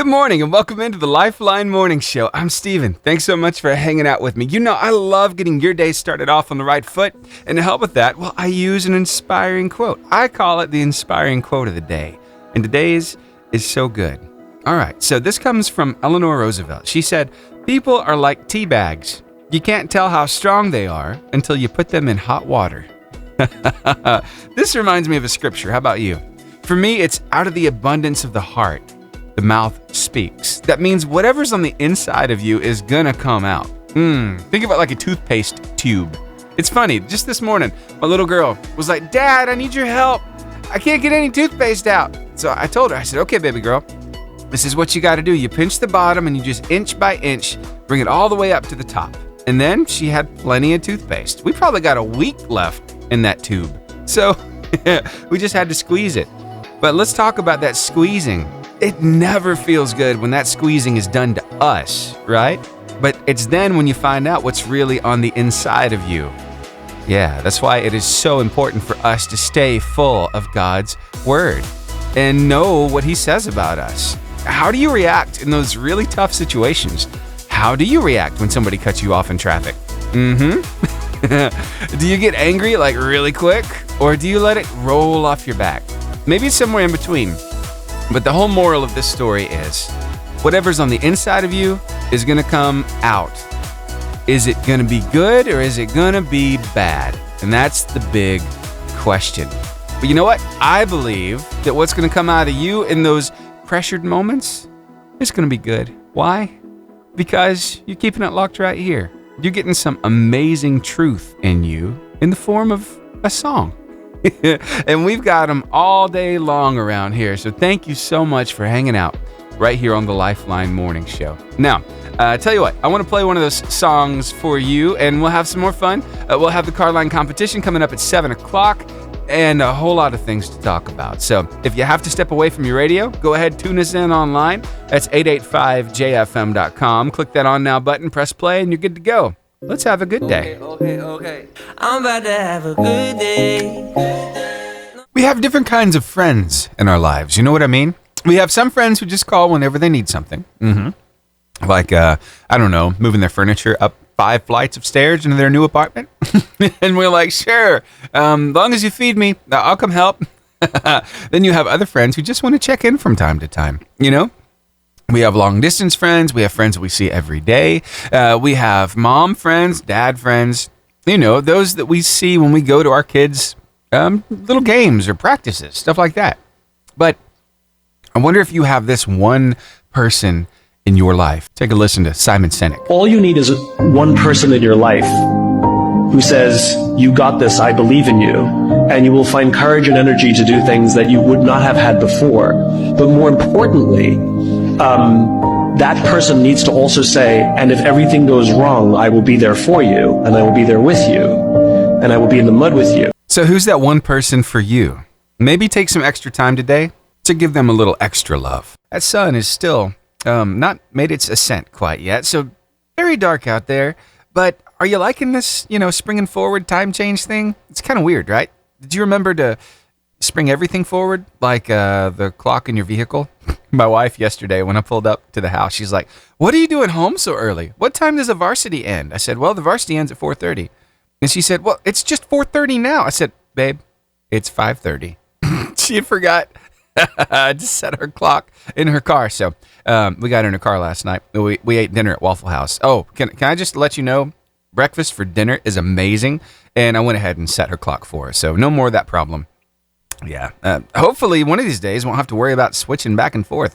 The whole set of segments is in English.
Good morning and welcome into the Lifeline Morning Show. I'm Steven. Thanks so much for hanging out with me. You know, I love getting your day started off on the right foot. And to help with that, well, I use an inspiring quote. I call it the inspiring quote of the day. And today's is so good. All right, so this comes from Eleanor Roosevelt. She said, "People are like tea bags. You can't tell how strong they are until you put them in hot water." This reminds me of a scripture. How about you? For me, it's out of the abundance of the heart, the mouth speaks. That means whatever's on the inside of you is gonna come out. Think of it like a toothpaste tube. It's funny, just this morning, my little girl was like, "Dad, I need your help. I can't get any toothpaste out." So I told her, I said, "Okay, baby girl, this is what you gotta do. You pinch the bottom and you just inch by inch, bring it all the way up to the top." And then she had plenty of toothpaste. We probably got a week left in that tube. So we just had to squeeze it. But let's talk about that squeezing. It never feels good when that squeezing is done to us, right? But it's then when you find out what's really on the inside of you. Yeah, that's why it is so important for us to stay full of God's Word and know what He says about us. How do you react in those really tough situations? How do you react when somebody cuts you off in traffic? Do you get angry like really quick? Or do you let it roll off your back? Maybe it's somewhere in between. But the whole moral of this story is, whatever's on the inside of you is going to come out. Is it going to be good or is it going to be bad? And that's the big question. But you know what? I believe that what's going to come out of you in those pressured moments is going to be good. Why? Because you're keeping it locked right here. You're getting some amazing truth in you in the form of a song. And we've got them all day long around here. So thank you so much for hanging out right here on the Lifeline Morning Show. Now, tell you what, I want to play one of those songs for you, and we'll have some more fun. We'll have the car line competition coming up at 7 o'clock and a whole lot of things to talk about. So if you have to step away from your radio, go ahead, tune us in online. That's 885jfm.com. Click that On Now button, press play, and you're good to go. Let's have a good day. Okay. I'm about to have a good day. We have different kinds of friends in our lives. You know what I mean? We have some friends who just call whenever they need something. Like, I don't know, moving their furniture up 5 flights of stairs into their new apartment. And we're like, sure, long as you feed me, I'll come help. Then you have other friends who just want to check in from time to time, you know? We have long distance friends. We have friends that we see every day. We have mom friends, dad friends, you know, those that we see when we go to our kids' little games or practices, stuff like that. But I wonder if you have this one person in your life. Take a listen to Simon Sinek. All you need is one person in your life who says, "You got this, I believe in you," and you will find courage and energy to do things that you would not have had before. But more importantly, that person needs to also say, "And if everything goes wrong, I will be there for you, and I will be there with you, and I will be in the mud with you." So who's that one person for you? Maybe take some extra time today to give them a little extra love. That sun is still not made its ascent quite yet, so very dark out there. But are you liking this, springing forward time change thing? It's kind of weird, right? Did you remember to spring everything forward, like the clock in your vehicle? My wife yesterday, when I pulled up to the house, she's like, "What are you doing home so early? What time does the varsity end?" I said, "Well, the varsity ends at 4:30. And she said, "Well, it's just 4:30 now." I said, "Babe, it's 5:30. She had forgot to set her clock in her car. So we got in her car last night. We ate dinner at Waffle House. Oh, can I just let you know, breakfast for dinner is amazing. And I went ahead and set her clock for her. So no more of that problem. Yeah. Hopefully one of these days won't have to worry about switching back and forth,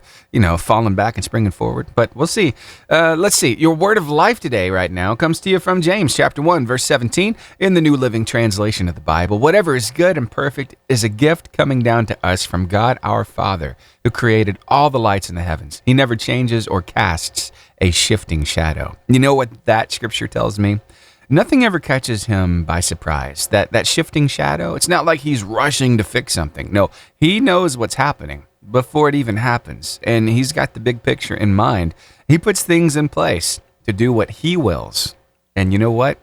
falling back and springing forward. But we'll see. Let's see. Your word of life today right now comes to you from James chapter 1, verse 17 in the New Living Translation of the Bible. Whatever is good and perfect is a gift coming down to us from God our Father, who created all the lights in the heavens. He never changes or casts a shifting shadow. You know what that scripture tells me? Nothing ever catches him by surprise. That shifting shadow, it's not like he's rushing to fix something. No, he knows what's happening before it even happens. And he's got the big picture in mind. He puts things in place to do what he wills. And you know what?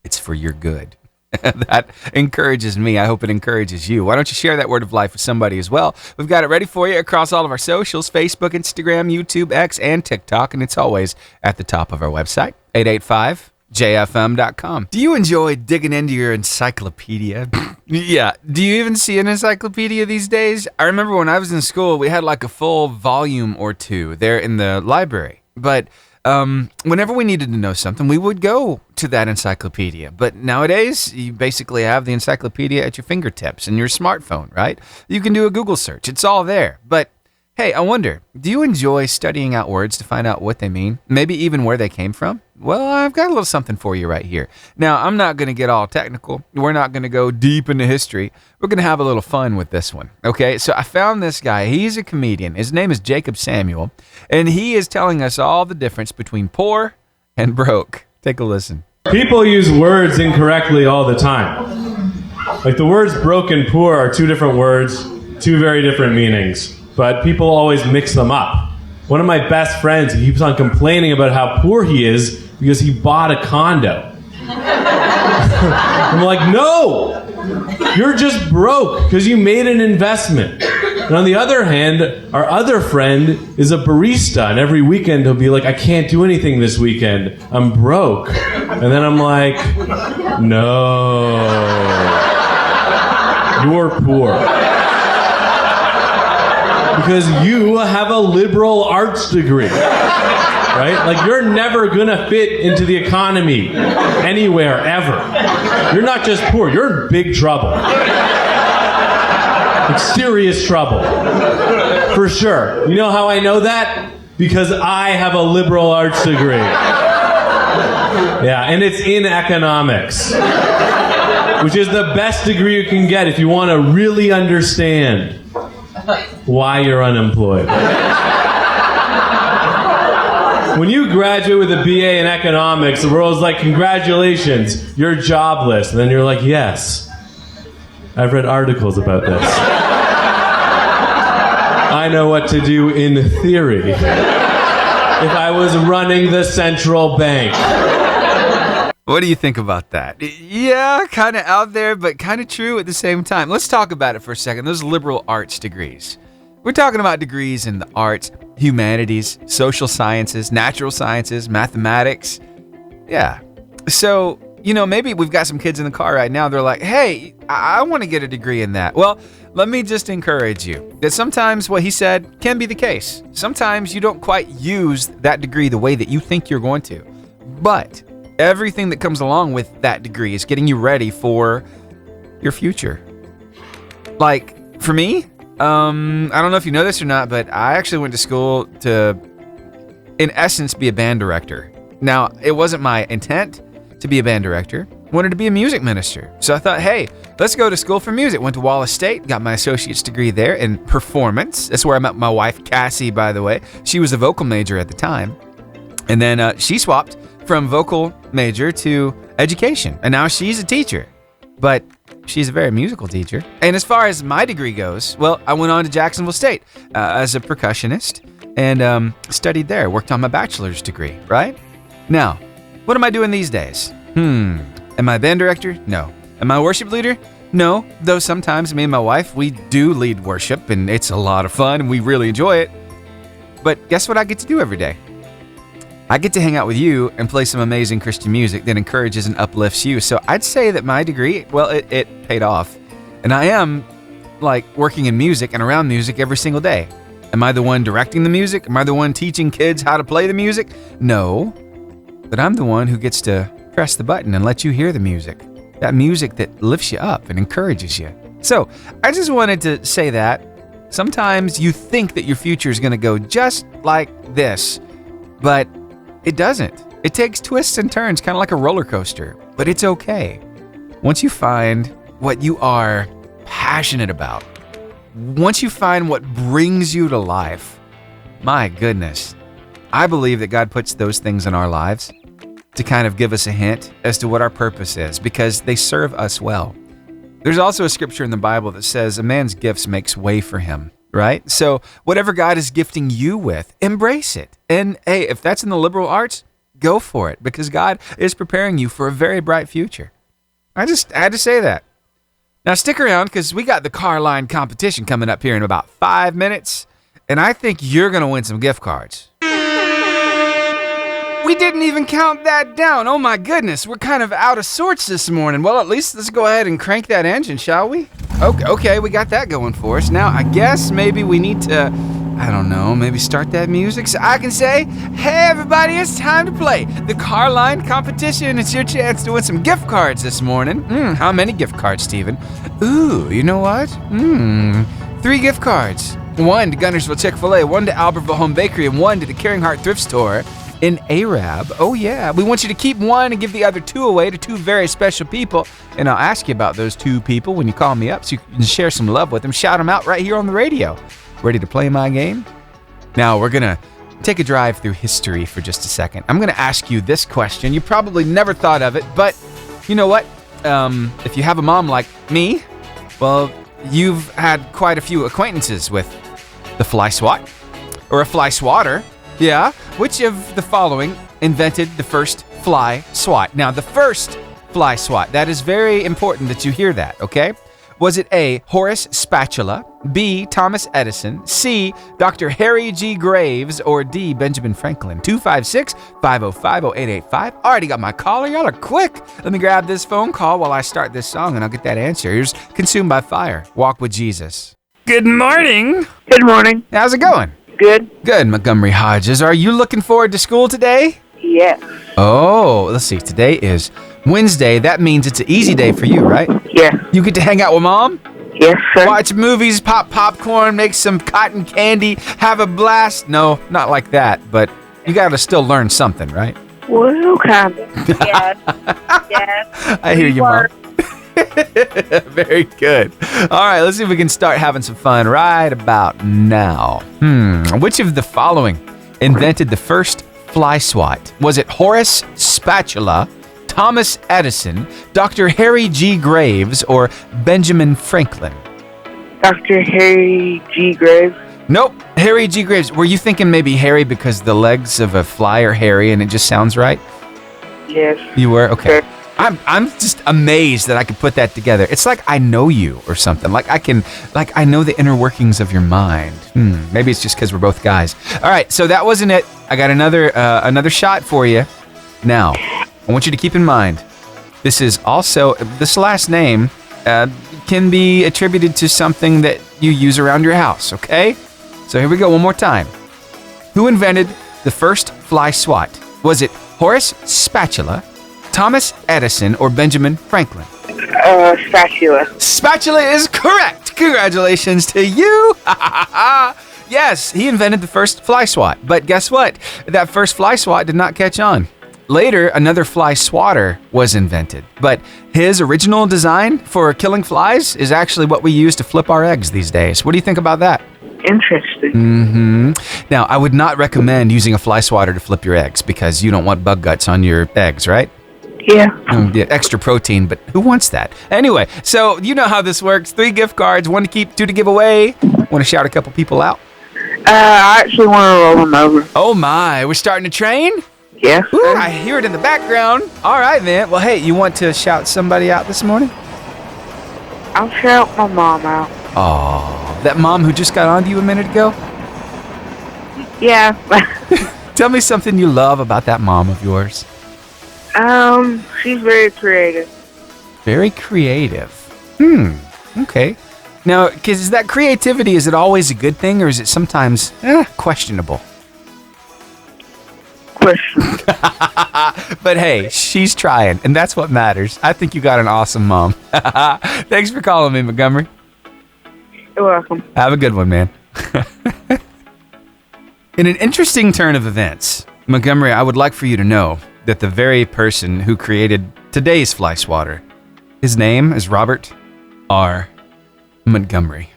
It's for your good. That encourages me. I hope it encourages you. Why don't you share that word of life with somebody as well? We've got it ready for you across all of our socials, Facebook, Instagram, YouTube, X, and TikTok. And it's always at the top of our website, 885jfm.com. Do you enjoy digging into your encyclopedia? Yeah. Do you even see an encyclopedia these days? I remember when I was in school, we had like a full volume or two there in the library. But whenever we needed to know something, we would go to that encyclopedia. But nowadays, you basically have the encyclopedia at your fingertips and your smartphone, right? You can do a Google search. It's all there. But hey, I wonder, do you enjoy studying out words to find out what they mean? Maybe even where they came from? Well, I've got a little something for you right here. Now, I'm not going to get all technical. We're not going to go deep into history. We're going to have a little fun with this one, okay? So I found this guy. He's a comedian. His name is Jacob Samuel, and he is telling us all the difference between poor and broke. Take a listen. People use words incorrectly all the time. Like the words broke and poor are two different words, two very different meanings, but people always mix them up. One of my best friends, he keeps on complaining about how poor he is because he bought a condo. I'm like, no! You're just broke because you made an investment. And on the other hand, our other friend is a barista, and every weekend he'll be like, I can't do anything this weekend. I'm broke. And then I'm like, no. You're poor. Because you have a liberal arts degree. Right? Like, you're never gonna fit into the economy anywhere, ever. You're not just poor, you're in big trouble. Like, serious trouble. For sure. You know how I know that? Because I have a liberal arts degree. Yeah, and it's in economics. Which is the best degree you can get if you want to really understand why you're unemployed. When you graduate with a BA in economics, the world's like, congratulations, you're jobless. And then you're like, yes, I've read articles about this. I know what to do in theory if I was running the central bank. What do you think about that? Yeah, kind of out there, but kind of true at the same time. Let's talk about it for a second. Those liberal arts degrees. We're talking about degrees in the arts, humanities, social sciences, natural sciences, mathematics. Yeah. So, you know, maybe we've got some kids in the car right now. They're like, hey, I want to get a degree in that. Well, let me just encourage you that sometimes what he said can be the case. Sometimes you don't quite use that degree the way that you think you're going to. But everything that comes along with that degree is getting you ready for your future. Like, for me, I don't know if you know this or not, but I actually went to school to, in essence, be a band director. Now, it wasn't my intent to be a band director. I wanted to be a music minister. So I thought, hey, let's go to school for music. Went to Wallace State, got my associate's degree there in performance. That's where I met my wife, Cassie, by the way. She was a vocal major at the time. And then she swapped from vocal major to education. And now she's a teacher. But she's a very musical teacher. And as far as my degree goes, well, I went on to Jacksonville State as a percussionist and studied there, worked on my bachelor's degree, right? Now, what am I doing these days? Am I a band director? No. Am I a worship leader? No, though sometimes me and my wife, we do lead worship and it's a lot of fun and we really enjoy it. But guess what I get to do every day? I get to hang out with you and play some amazing Christian music that encourages and uplifts you. So I'd say that my degree, well, it paid off. And I am like working in music and around music every single day. Am I the one directing the music? Am I the one teaching kids how to play the music? No. But I'm the one who gets to press the button and let you hear the music. That music that lifts you up and encourages you. So I just wanted to say that sometimes you think that your future is going to go just like this, but it doesn't. It takes twists and turns, kind of like a roller coaster, but it's okay. Once you find what you are passionate about, once you find what brings you to life, my goodness, I believe that God puts those things in our lives to kind of give us a hint as to what our purpose is, because they serve us well. There's also a scripture in the Bible that says a man's gifts makes way for him. Right? So whatever God is gifting you with, embrace it. And hey, if that's in the liberal arts, go for it because God is preparing you for a very bright future. I had to say that. Now stick around because we got the car line competition coming up here in about 5 minutes, and I think you're going to win some gift cards. We didn't even count that down. Oh my goodness, we're kind of out of sorts this morning. Well, at least let's go ahead and crank that engine, shall we? Okay, we got that going for us. Now, I guess maybe we need to, I don't know, maybe start that music so I can say, hey everybody, it's time to play the car line competition. It's your chance to win some gift cards this morning. How many gift cards, Steven? Ooh, you know what? 3 gift cards. 1 to Gunnersville Chick-fil-A, 1 to Albertville Home Bakery, and 1 to the Caring Heart Thrift Store in Arab. Oh yeah, we want you to keep 1 and give the other 2 away to 2 very special people. And I'll ask you about those 2 people when you call me up so you can share some love with them. Shout them out right here on the radio. Ready to play my game? Now we're gonna take a drive through history for just a second. I'm gonna ask you this question. You probably never thought of it, but you know what? If you have a mom like me, well, you've had quite a few acquaintances with the fly swat or a fly swatter. Yeah, which of the following invented the first fly swat? Now, the first fly swat, that is very important that you hear that, okay? Was it A, Horace Spatula, B, Thomas Edison, C, Dr. Harry G. Graves, or D, Benjamin Franklin? 256-505-0885. Already got my caller. Y'all are quick. Let me grab this phone call while I start this song and I'll get that answer. Here's Consumed by Fire, Walk with Jesus. Good morning. Good morning. How's it going? Good? Good, Montgomery Hodges. Are you looking forward to school today? Yes. Oh, let's see. Today is Wednesday. That means it's an easy day for you, right? Yes. You get to hang out with Mom? Yes, sir. Watch movies, pop popcorn, make some cotton candy, have a blast. No, not like that, but you got to still learn something, right? Well, kind of. Yes. Yes. I hear you, Mom. Very good. All right, let's see if we can start having some fun right about now. Which of the following invented the first fly swat? Was it Horace Spatula, Thomas Edison, Dr. Harry G. Graves, or Benjamin Franklin? Dr. Harry G. Graves. Nope, Harry G. Graves. Were you thinking maybe Harry because the legs of a fly are hairy and it just sounds right? Yes. You were? Okay. Sure. I'm just amazed that I could put that together. It's like I know you or something. Like I know the inner workings of your mind. Maybe it's just because we're both guys. All right, so that wasn't it. I got another shot for you. Now, I want you to keep in mind, this last name can be attributed to something that you use around your house, okay? So here we go one more time. Who invented the first fly swat? Was it Horace Spatula, Thomas Edison, or Benjamin Franklin? Spatula. Spatula is correct. Congratulations to you. Yes, he invented the first fly swat. But guess what? That first fly swat did not catch on. Later, another fly swatter was invented. But his original design for killing flies is actually what we use to flip our eggs these days. What do you think about that? Interesting. Now, I would not recommend using a fly swatter to flip your eggs because you don't want bug guts on your eggs, right? Yeah. Yeah, extra protein, but who wants that? Anyway, so you know how this works. 3 gift cards, 1 to keep, 2 to give away. Want to shout a couple people out? I actually want to roll them over. Oh my, we're starting to train? Yes, Ooh, sir. I hear it in the background. All right, man. Well, hey, you want to shout somebody out this morning? I'll shout my mom out. Oh, that mom who just got on to you a minute ago? Yeah. Tell me something you love about that mom of yours. She's very creative. Very creative. Okay. Now, is that creativity, is it always a good thing or is it sometimes questionable? Question. But hey, she's trying, and that's what matters. I think you got an awesome mom. Thanks for calling me, Montgomery. You're welcome. Have a good one, man. In an interesting turn of events, Montgomery, I would like for you to know that the very person who created today's fly swatter, his name is Robert R. Montgomery.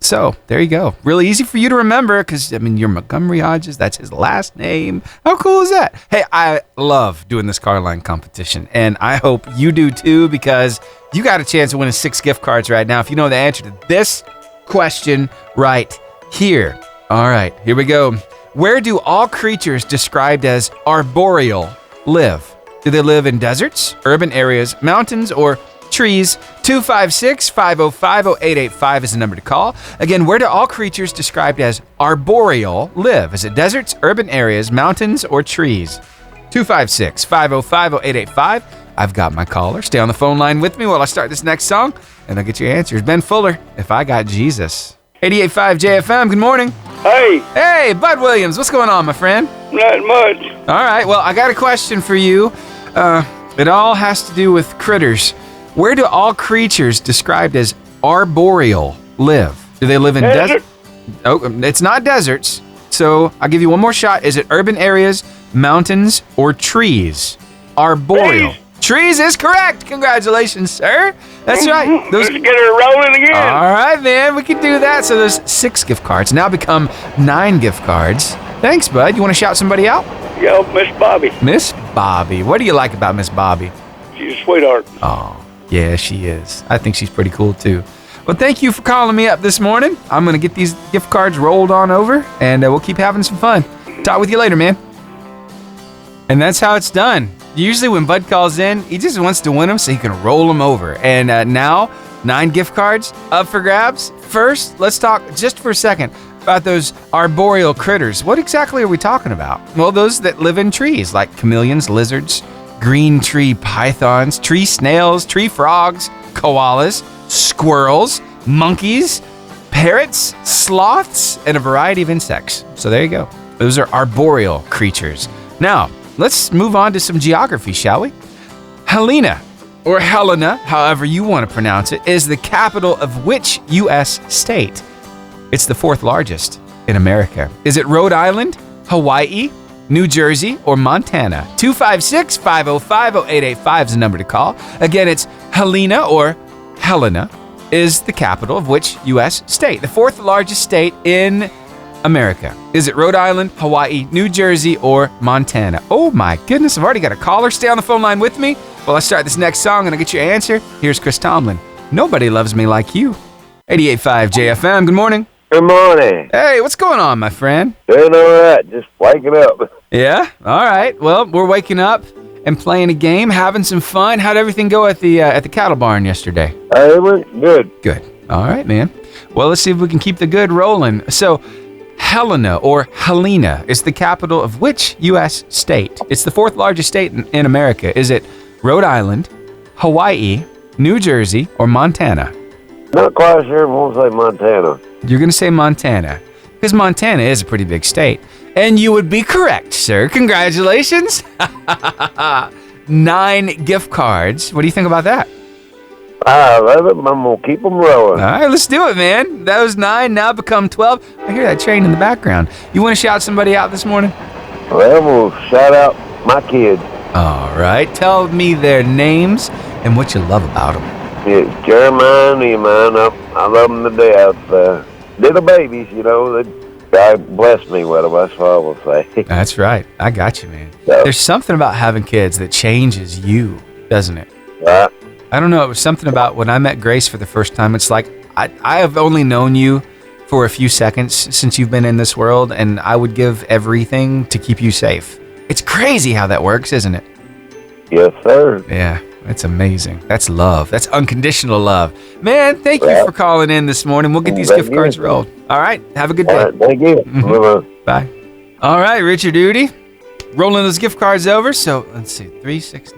So, there you go. Really easy for you to remember because, I mean, you're Montgomery Hodges. That's his last name. How cool is that? Hey, I love doing this car line competition, and I hope you do too because you got a chance of winning 6 gift cards right now if you know the answer to this question right here. All right, here we go. Where do all creatures described as arboreal live? Do they live in deserts, urban areas, mountains, or trees? 256-505-0885 is the number to call. Again, where do all creatures described as arboreal live? Is it deserts, urban areas, mountains, or trees? 256-505-0885. I've got my caller. Stay on the phone line with me while I start this next song, and I'll get your answers. Ben Fuller, If I Got Jesus. 88.5 JFM, good morning. Hey, Hey, Bud Williams, what's going on, my friend? not much. All right, well, I got a question for you. It all has to do with critters. Where do all creatures described as arboreal live? Do they live in Desert. Oh, it's not deserts. So I'll give you one more shot. Is it urban areas, mountains, or trees? Arboreal. Trees is correct. Congratulations, sir. That's right. Let's get her rolling again. All right, man. We can do that. So those 6 gift cards now become 9 gift cards. Thanks, bud. You want to shout somebody out? Yo, Miss Bobby. Miss Bobby. What do you like about Miss Bobby? She's a sweetheart. Oh, yeah, she is. I think she's pretty cool, too. Well, thank you for calling me up this morning. I'm going to get these gift cards rolled on over, and we'll keep having some fun. Talk with you later, man. And that's how it's done. Usually when Bud calls in, he just wants to win them so he can roll them over. And now, 9 gift cards up for grabs. First, let's talk just for a second about those arboreal critters. What exactly are we talking about? Well, those that live in trees, like chameleons, lizards, green tree pythons, tree snails, tree frogs, koalas, squirrels, monkeys, parrots, sloths, and a variety of insects. So there you go. Those are arboreal creatures. Now, let's move on to some geography, shall we? Helena, or Helena, however you want to pronounce it, is the capital of which U.S. state? It's the 4th largest in America. Is it Rhode Island, Hawaii, New Jersey, or Montana? 256-505-0885 is the number to call. Again, it's Helena, or Helena, is the capital of which U.S. state? The 4th largest state in America. Is it Rhode Island, Hawaii, New Jersey, or Montana? Oh my goodness, I've already got a caller. Stay on the phone line with me while I start this next song and I'll get your answer. Here's Chris Tomlin. Nobody loves me like you. 88.5 JFM, good morning. Good morning. Hey, what's going on, my friend? Doing all right. Just waking up. Yeah? All right. Well, we're waking up and playing a game, having some fun. How'd everything go at the cattle barn yesterday? It went good. Good. All right, man. Well, let's see if we can keep the good rolling. So, Helena, or Helena, is the capital of which U.S. state? It's the 4th largest state in America. Is it Rhode Island, Hawaii, New Jersey, or Montana? Not quite sure. Won't say Montana. You're going to say Montana, because Montana is a pretty big state. And you would be correct, sir. Congratulations. 9 gift cards. What do you think about that? I love it. I'm going to keep them rolling. All right, let's do it, man. Those 9 now become 12. I hear that train in the background. You want to shout somebody out this morning? Well, we'll shout out my kids. All right. Tell me their names and what you love about them. It's Jeremiah and Nehemiah. I love them to death. Little babies, you know. God bless me with them. That's what I will say. That's right. I got you, man. So, There's something about having kids that changes you, doesn't it? right. I don't know. It was something about when I met Grace for the first time. It's like I have only known you for a few seconds since you've been in this world, and I would give everything to keep you safe. It's crazy how that works, isn't it? Yes, sir. Yeah, it's amazing. That's love. That's unconditional love. Man, thank you for calling in this morning. We'll get these gift cards rolled. All right. Have a good All day. right, thank you. Bye-bye. Bye. All right, Richard Duty. Rolling those gift cards over. So let's see. 3, 6,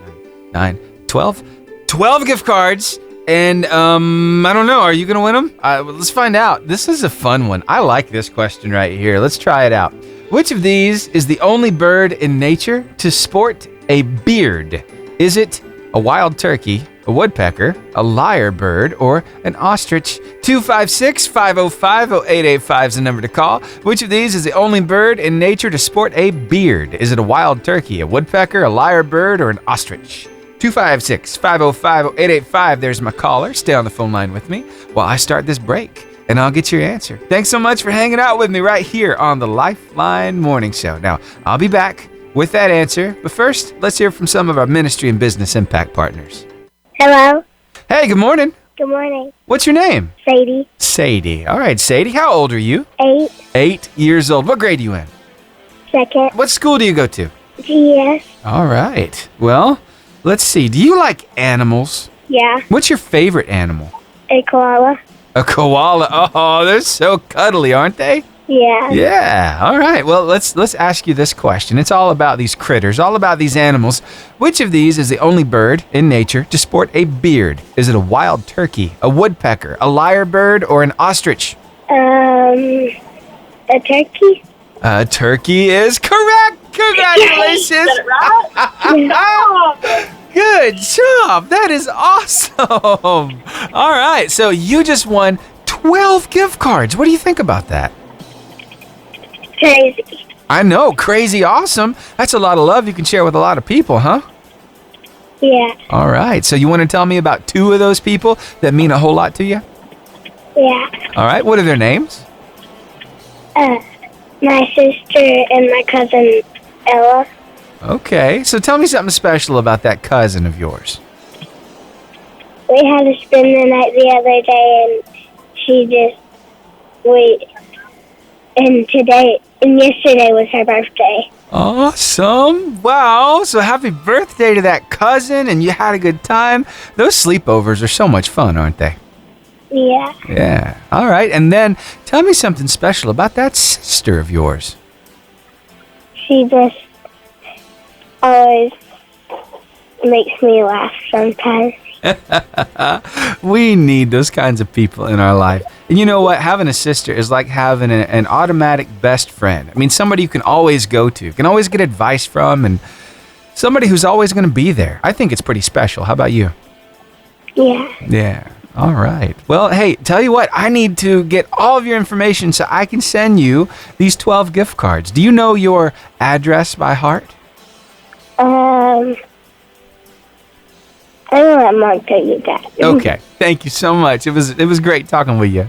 9, 12. 12 gift cards. And I don't know. Are you going to win them? Let's find out. This is a fun one. I like this question right here. Let's try it out. Which of these is the only bird in nature to sport a beard? Is it a wild turkey, a woodpecker, a lyrebird, or an ostrich? 256-505-0885 is the number to call. Which of these is the only bird in nature to sport a beard? Is it a wild turkey, a woodpecker, a lyrebird, or an ostrich? 256-505-0885. There's my caller. Stay on the phone line with me while I start this break, and I'll get your answer. Thanks so much for hanging out with me right here on the Lifeline Morning Show. Now, I'll be back with that answer, but first, let's hear from some of our ministry and business impact partners. Hello. Hey, good morning. Good morning. What's your name? Sadie. Sadie. All right, Sadie, how old are you? 8. 8 years old. What grade are you in? 2nd. What school do you go to? GS. All right. Well, let's see. Do you like animals? Yeah. What's your favorite animal? A koala. A koala. Oh, they're so cuddly, aren't they? Yeah. Yeah. All right. Well, let's ask you this question. It's all about these critters, all about these animals. Which of these is the only bird in nature to sport a beard? Is it a wild turkey, a woodpecker, a lyrebird, or an ostrich? A turkey. A turkey is correct. Congratulations. Good job. That is awesome. All right. So you just won 12 gift cards. What do you think about that? Crazy. I know. Crazy awesome. That's a lot of love you can share with a lot of people, huh? Yeah. All right. So you want to tell me about 2 of those people that mean a whole lot to you? Yeah. All right. What are their names? My sister and my cousin Ella. Okay. So tell me something special about that cousin of yours. We had to spend the night the other day, and and yesterday was her birthday. Awesome. Wow. So happy birthday to that cousin, and you had a good time. Those sleepovers are so much fun, aren't they? Yeah. Yeah. All right. And then tell me something special about that sister of yours. She just always makes me laugh sometimes. We need those kinds of people in our life. And you know what? Having a sister is like having an automatic best friend. I mean, somebody you can always go to, can always get advice from, and somebody who's always going to be there. I think it's pretty special. How about you? Yeah. Yeah. All right. Well, hey, tell you what, I need to get all of your information so I can send you these 12 gift cards. Do you know your address by heart? I'm gonna let Mom tell you that. Okay. Thank you so much. It was great talking with you.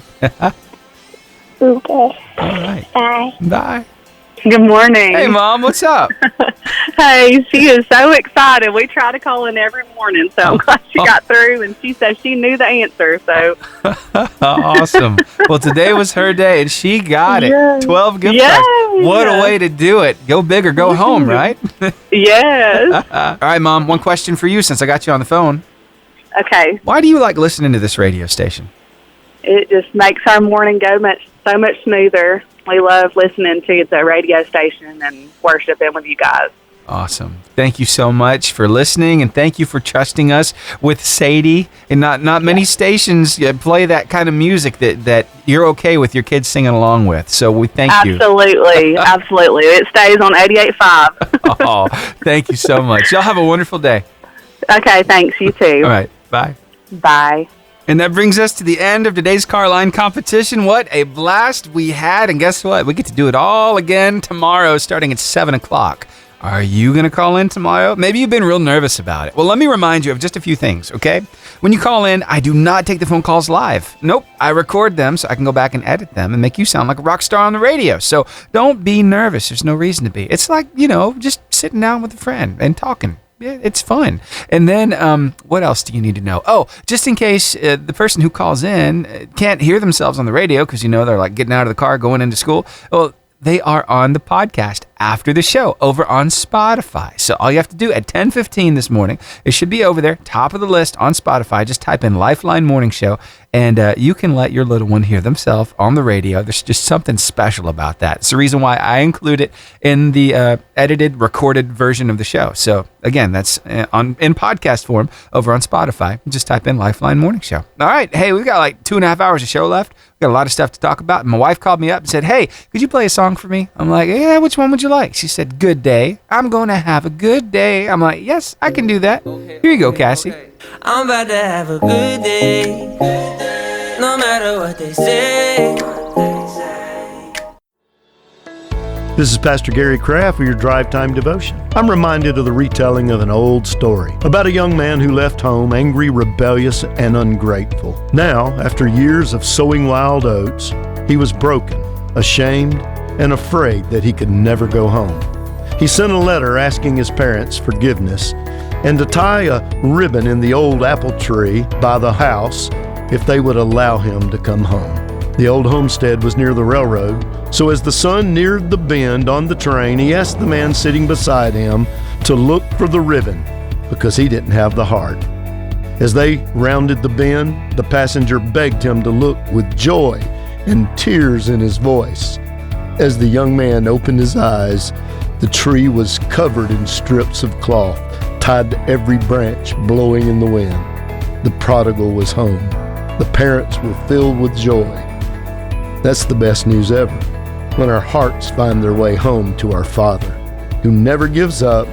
Okay. All right. Bye. Bye. Good morning. Hey, Mom. What's up? Hey, she is so excited. We try to call in every morning, so I'm glad she got through, and she said she knew the answer. So Awesome. Well, today was her day, and she got it. Yes. 12 gift Yes. cards. What a way to do it. Go big or go home, right? yes. All right, Mom. One question for you since I got you on the phone. Okay. Why do you like listening to this radio station? It just makes our morning go so much smoother. We love listening to the radio station and worshiping with you guys. Awesome. Thank you so much for listening, and thank you for trusting us with Sadie. And not many stations play that kind of music that you're okay with your kids singing along with. So we thank you. Absolutely. Absolutely. It stays on 88.5. Oh, thank you so much. Y'all have a wonderful day. Okay, thanks. You too. All right. Bye. Bye. And that brings us to the end of today's car line competition. What a blast we had. And guess what? We get to do it all again tomorrow starting at 7 o'clock. Are you going to call in tomorrow? Maybe you've been real nervous about it. Well, let me remind you of just a few things, okay? When you call in, I do not take the phone calls live. Nope. I record them so I can go back and edit them and make you sound like a rock star on the radio. So don't be nervous. There's no reason to be. It's like, just sitting down with a friend and talking. It's fun. And then what else do you need to know? Oh, just in case the person who calls in can't hear themselves on the radio because, they're like getting out of the car, going into school. Well, they are on the podcast after the show over on Spotify. So all you have to do at 10:15 this morning, it should be over there, top of the list on Spotify. Just type in Lifeline Morning Show, and you can let your little one hear themselves on the radio. There's just something special about that. It's the reason why I include it in the edited, recorded version of the show. So again, that's in podcast form over on Spotify. Just type in Lifeline Morning Show. All right. Hey, we've got like 2.5 hours of show left. We've got a lot of stuff to talk about. My wife called me up and said, hey, could you play a song for me? I'm like, yeah, which one would you like? She said, Good Day. I'm going to have a good day. I'm like, yes, I can do that. Here you go, Cassie. I'm about to have a good day. No matter what they say. This is Pastor Gary Kraft with your Drive Time Devotion. I'm reminded of the retelling of an old story about a young man who left home angry, rebellious, and ungrateful. Now, after years of sowing wild oats, he was broken, ashamed, and afraid that he could never go home. He sent a letter asking his parents forgiveness and to tie a ribbon in the old apple tree by the house if they would allow him to come home. The old homestead was near the railroad, so as the son neared the bend on the train, he asked the man sitting beside him to look for the ribbon because he didn't have the heart. As they rounded the bend, the passenger begged him to look with joy and tears in his voice. As the young man opened his eyes, the tree was covered in strips of cloth, tied to every branch, blowing in the wind. The prodigal was home. The parents were filled with joy. That's the best news ever, when our hearts find their way home to our Father, who never gives up,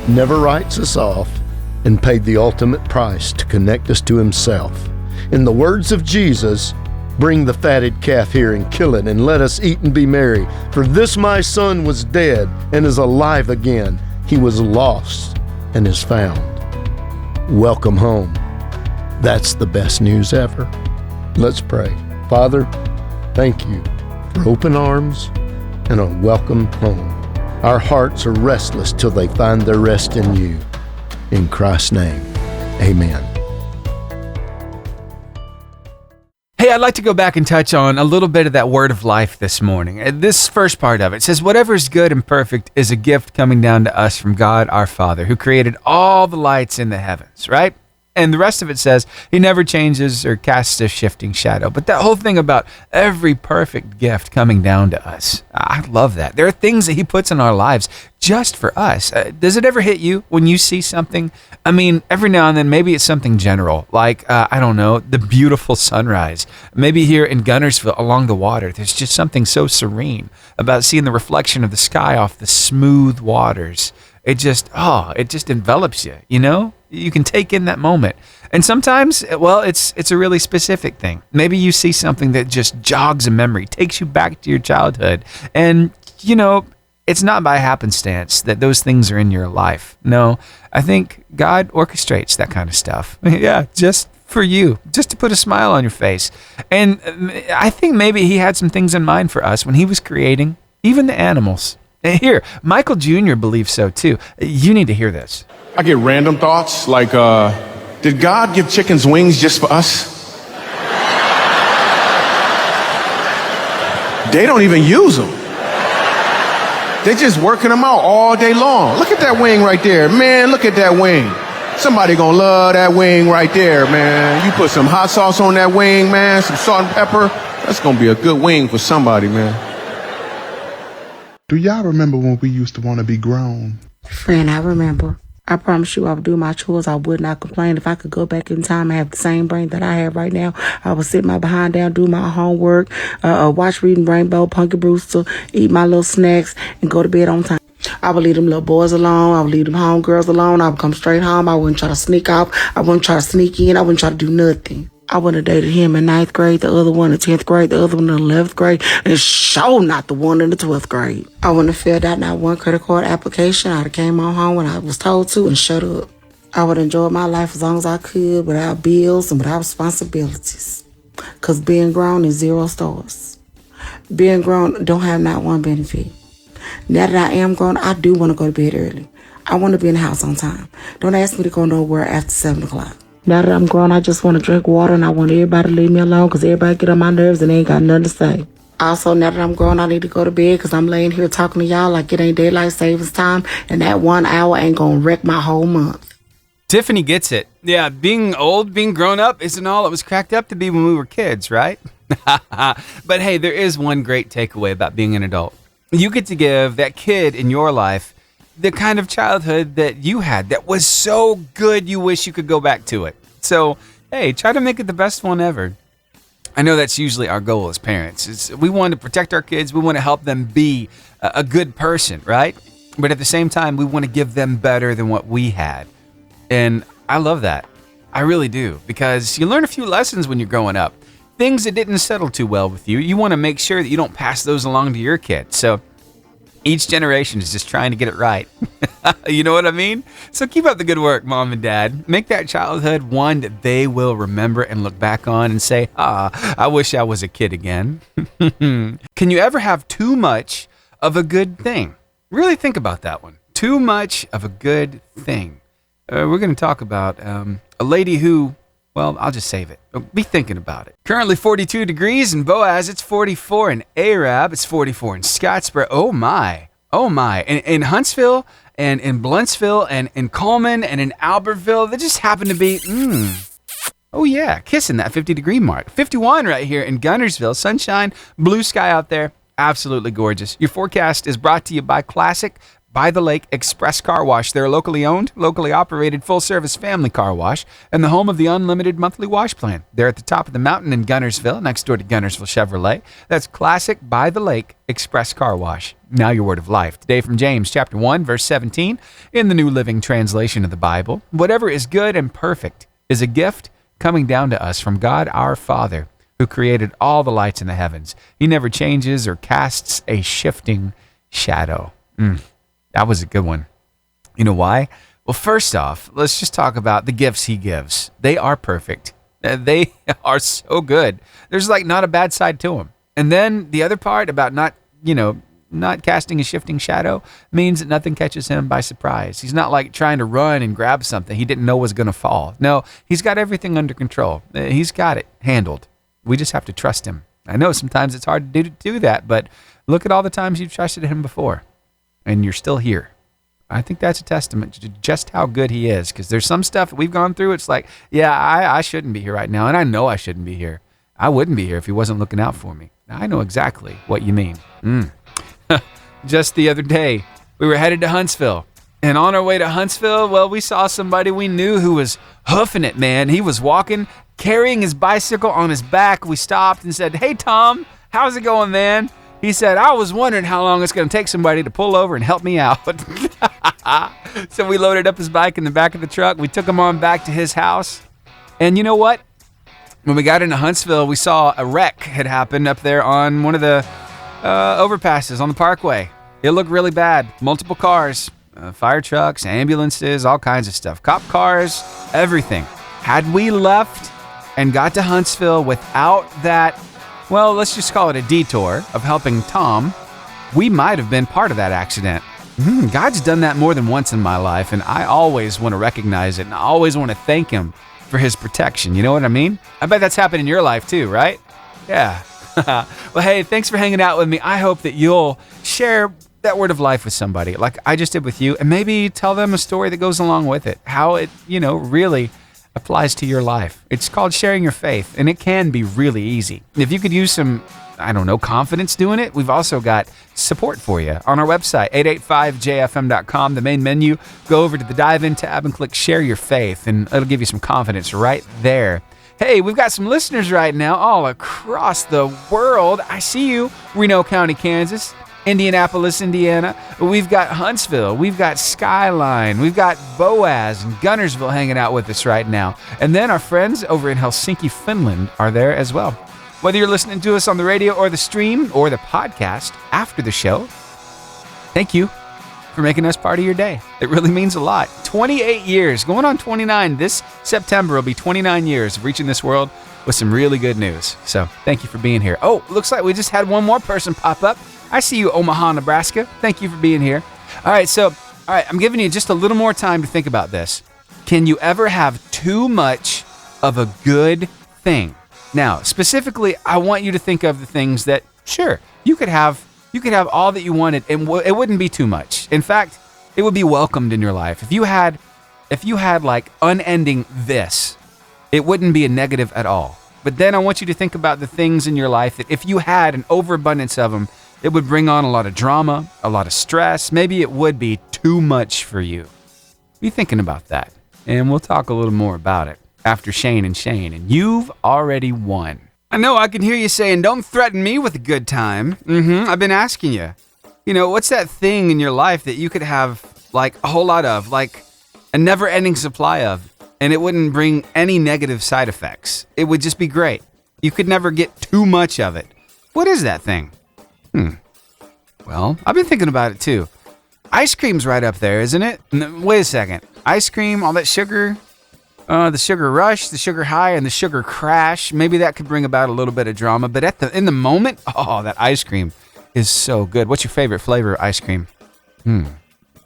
never writes us off, and paid the ultimate price to connect us to himself. In the words of Jesus, "Bring the fatted calf here and kill it, and let us eat and be merry. For this my son was dead and is alive again. He was lost and is found." Welcome home. That's the best news ever. Let's pray. Father, thank you for open arms and a welcome home. Our hearts are restless till they find their rest in you. In Christ's name, amen. Hey, I'd like to go back and touch on a little bit of that word of life this morning. This first part of it says, whatever is good and perfect is a gift coming down to us from God our Father, who created all the lights in the heavens, right? And the rest of it says, he never changes or casts a shifting shadow. But that whole thing about every perfect gift coming down to us, I love that. There are things that he puts in our lives just for us. Does it ever hit you when you see something? I mean, every now and then, maybe it's something general, like, I don't know, the beautiful sunrise. Maybe here in Gunnersville along the water, there's just something so serene about seeing the reflection of the sky off the smooth waters. It just envelops you, you know? You can take in that moment. And sometimes, well, it's a really specific thing. Maybe you see something that just jogs a memory, takes you back to your childhood. And, you know, it's not by happenstance that those things are in your life. No, I think God orchestrates that kind of stuff. Yeah, just for you, just to put a smile on your face. And I think maybe he had some things in mind for us when he was creating even the animals. And here, Michael Jr. believes so too. You need to hear this. I get random thoughts like, did God give chickens wings just for us? They don't even use them. They're just working them out all day long. Look at that wing right there. Man, look at that wing. Somebody gonna love that wing right there, man. You put some hot sauce on that wing, man, some salt and pepper. That's gonna be a good wing for somebody, man. Do y'all remember when we used to want to be grown? Friend, I remember. I promise you I would do my chores. I would not complain. If I could go back in time and have the same brain that I have right now, I would sit my behind down, do my homework, watch Reading Rainbow, Punky Brewster, eat my little snacks, and go to bed on time. I would leave them little boys alone. I would leave them homegirls alone. I would come straight home. I wouldn't try to sneak off. I wouldn't try to sneak in. I wouldn't try to do nothing. I wouldn't have dated him in 9th grade, the other one in 10th grade, the other one in 11th grade, and sure not the one in the 12th grade. I wouldn't have filled out not one credit card application. I'd have came on home when I was told to and shut up. I would enjoy my life as long as I could without bills and without responsibilities. Because being grown is 0 stars. Being grown don't have not one benefit. Now that I am grown, I do want to go to bed early. I want to be in the house on time. Don't ask me to go nowhere after 7 o'clock. Now that I'm grown, I just want to drink water and I want everybody to leave me alone because everybody get on my nerves and they ain't got nothing to say. Also, now that I'm grown, I need to go to bed because I'm laying here talking to y'all like it ain't daylight savings time and that 1 hour ain't going to wreck my whole month. Tiffany gets it. Yeah, being old, being grown up isn't all it was cracked up to be when we were kids, right? But hey, there is one great takeaway about being an adult. You get to give that kid in your life the kind of childhood that you had that was so good you wish you could go back to it. So, hey, try to make it the best one ever. I know that's usually our goal as parents. We want to protect our kids. We want to help them be a good person, right? But at the same time, we want to give them better than what we had. And I love that. I really do. Because you learn a few lessons when you're growing up. Things that didn't settle too well with you. You want to make sure that you don't pass those along to your kids. So each generation is just trying to get it right. You know what I mean? So keep up the good work, Mom and Dad. Make that childhood one that they will remember and look back on and say, I wish I was a kid again. Can you ever have too much of a good thing? Really think about that one. Too much of a good thing. We're going to talk about a lady who, well, I'll just save it. Be thinking about it. Currently 42 degrees in Boaz. It's 44 in Arab. It's 44 in Scottsboro. Oh my. Oh my. In Huntsville and in Bluentsville and in Coleman and in Albertville, they just happen to be Oh yeah, kissing that 50-degree mark. 51 right here in Gunnersville. Sunshine, blue sky out there. Absolutely gorgeous. Your forecast is brought to you by Classic by the Lake Express Car Wash. They're a locally owned, locally operated, full-service family car wash and the home of the unlimited monthly wash plan. They're at the top of the mountain in Gunnersville, next door to Gunnersville Chevrolet. That's Classic by the Lake Express Car Wash. Now your word of life. Today from James chapter 1, verse 17, in the New Living Translation of the Bible. Whatever is good and perfect is a gift coming down to us from God our Father, who created all the lights in the heavens. He never changes or casts a shifting shadow. That was a good one. You know why? Well, first off, let's just talk about the gifts he gives. They are perfect. They are so good. There's like not a bad side to them. And then the other part about not casting a shifting shadow means that nothing catches him by surprise. He's not like trying to run and grab something he didn't know was going to fall. No, he's got everything under control. He's got it handled. We just have to trust him. I know sometimes it's hard to do that, but look at all the times you've trusted him before. And you're still here. I think that's a testament to just how good he is, because there's some stuff that we've gone through. It's like, yeah, I shouldn't be here right now, and I know I shouldn't be here. I wouldn't be here if he wasn't looking out for me. I know exactly what you mean. Just the other day, we were headed to Huntsville, and on our way to Huntsville, well, we saw somebody we knew who was hoofing it, man. He was walking, carrying his bicycle on his back. We stopped and said, "Hey, Tom, how's it going, man?" He said, "I was wondering how long it's going to take somebody to pull over and help me out." So we loaded up his bike in the back of the truck. We took him on back to his house. And you know what? When we got into Huntsville, we saw a wreck had happened up there on one of the overpasses on the parkway. It looked really bad. Multiple cars, fire trucks, ambulances, all kinds of stuff. Cop cars, everything. Had we left and got to Huntsville without that, well, let's just call it a detour of helping Tom, we might have been part of that accident. God's done that more than once in my life, and I always want to recognize it, and I always want to thank him for his protection. You know what I mean? I bet that's happened in your life too, right? Yeah. Well, hey, thanks for hanging out with me. I hope that you'll share that word of life with somebody like I just did with you, and maybe tell them a story that goes along with it, how it, really applies to your life. It's called sharing your faith, and it can be really easy. If you could use some, confidence doing it, we've also got support for you on our website, 885jfm.com, the main menu. Go over to the Dive In tab and click Share Your Faith, and it'll give you some confidence right there. Hey, we've got some listeners right now all across the world. I see you. Reno County, Kansas. Indianapolis, Indiana. We've got Huntsville. We've got Skyline. We've got Boaz and Gunnersville hanging out with us right now. And then our friends over in Helsinki, Finland are there as well. Whether you're listening to us on the radio or the stream or the podcast after the show, thank you for making us part of your day. It really means a lot. 28 years, going on 29. This September will be 29 years of reaching this world with some really good news. So thank you for being here. Oh, looks like we just had one more person pop up. I see you, Omaha, Nebraska. Thank you for being here. All right, I'm giving you just a little more time to think about this. Can you ever have too much of a good thing? Now, specifically, I want you to think of the things that, sure, you could have all that you wanted, and it wouldn't be too much. In fact, it would be welcomed in your life. If you had like unending this, it wouldn't be a negative at all. But then I want you to think about the things in your life that if you had an overabundance of them, it would bring on a lot of drama, a lot of stress. Maybe it would be too much for you. Be thinking about that, and we'll talk a little more about it after Shane, and you've already won. I know I can hear you saying, don't threaten me with a good time. I've been asking you. What's that thing in your life that you could have like a whole lot of, like a never-ending supply of, and it wouldn't bring any negative side effects? It would just be great. You could never get too much of it. What is that thing? Well, I've been thinking about it too. Ice cream's right up there, isn't it? Wait a second. Ice cream, all that sugar, the sugar rush, the sugar high, and the sugar crash. Maybe that could bring about a little bit of drama, but in the moment, that ice cream is so good. What's your favorite flavor of ice cream?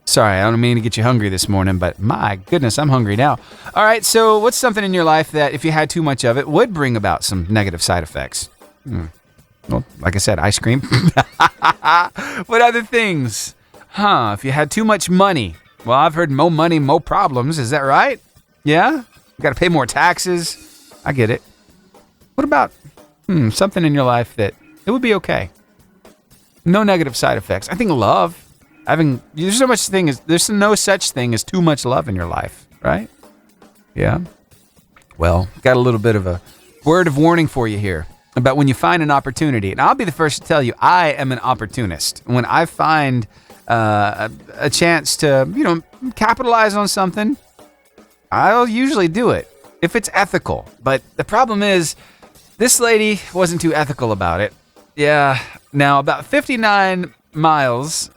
Sorry, I don't mean to get you hungry this morning, but my goodness, I'm hungry now. All right, so what's something in your life that if you had too much of it would bring about some negative side effects? Well, like I said, ice cream. What other things? If you had too much money. Well, I've heard more money, more problems. Is that right? Yeah? You got to pay more taxes. I get it. What about something in your life that it would be okay? No negative side effects. I think love. There's no such thing as too much love in your life, right? Yeah. Well, got a little bit of a word of warning for you here about when you find an opportunity. And I'll be the first to tell you, I am an opportunist. When I find a chance to, capitalize on something, I'll usually do it if it's ethical. But the problem is, this lady wasn't too ethical about it. Yeah. Now, about 59 miles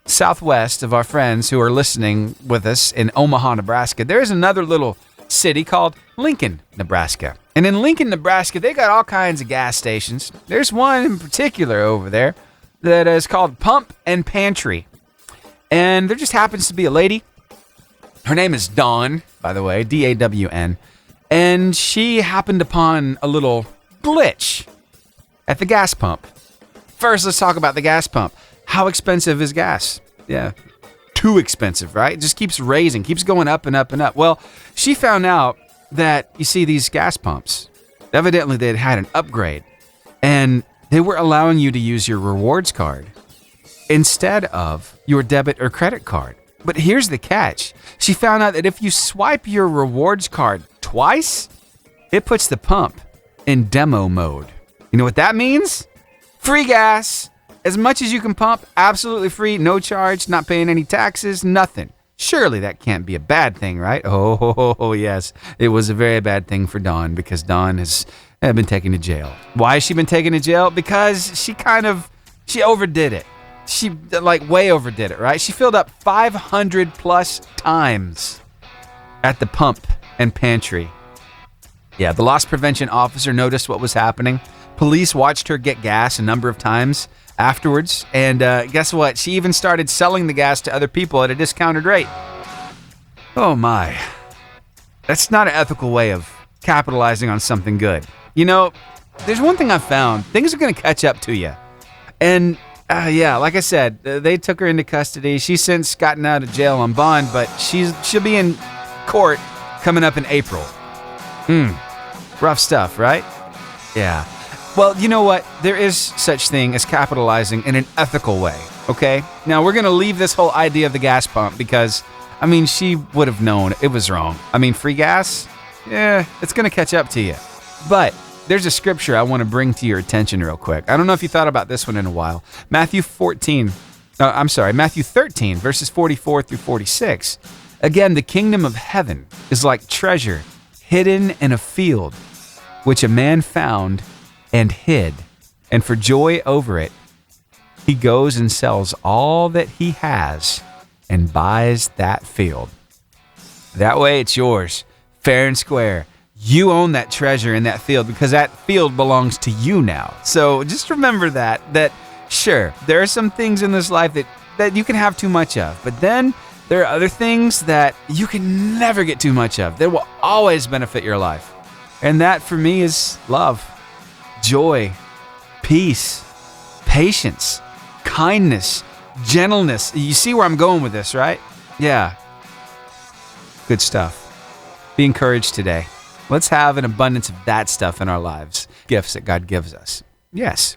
southwest of our friends who are listening with us in Omaha, Nebraska, there is another little city called Lincoln, Nebraska. And in Lincoln, Nebraska, they got all kinds of gas stations. There's one in particular over there that is called Pump and Pantry. And there just happens to be a lady. Her name is Dawn, by the way, D-A-W-N. And she happened upon a little glitch at the gas pump. First, let's talk about the gas pump. How expensive is gas? Yeah, too expensive, right? It just keeps raising, keeps going up and up and up. Well, she found out that, you see, these gas pumps, evidently they had an upgrade, and they were allowing you to use your rewards card instead of your debit or credit card. But here's the catch. She found out that if you swipe your rewards card twice, it puts the pump in demo mode. You know what that means? Free gas. As much as you can pump, absolutely free, no charge, not paying any taxes, nothing. Surely that can't be a bad thing, right? Oh, yes. It was a very bad thing for Dawn, because Dawn has been taken to jail. Why has she been taken to jail? Because she overdid it. She way overdid it, right? She filled up 500 plus times at the pump and pantry. Yeah, the loss prevention officer noticed what was happening. Police watched her get gas a number of times afterwards, and guess what? She even started selling the gas to other people at a discounted rate. Oh my. That's not an ethical way of capitalizing on something good. There's one thing I've found. Things are going to catch up to you. And like I said, they took her into custody. She's since gotten out of jail on bond, but she'll be in court coming up in April. Rough stuff, right? Yeah. Well, you know what? There is such thing as capitalizing in an ethical way, okay? Now, we're going to leave this whole idea of the gas pump because, she would have known it was wrong. Free gas? Yeah, it's going to catch up to you. But there's a scripture I want to bring to your attention real quick. I don't know if you thought about this one in a while. Matthew 13, verses 44 through 46. Again, the kingdom of heaven is like treasure hidden in a field, which a man found and hid, and for joy over it, he goes and sells all that he has and buys that field. That way it's yours, fair and square. You own that treasure in that field because that field belongs to you now. So just remember that sure, there are some things in this life that you can have too much of, but then there are other things that you can never get too much of. That will always benefit your life. And that for me is love. Joy, peace, patience, kindness, gentleness. You see where I'm going with this, right? Yeah. Good stuff. Be encouraged today. Let's have an abundance of that stuff in our lives. Gifts that God gives us. Yes.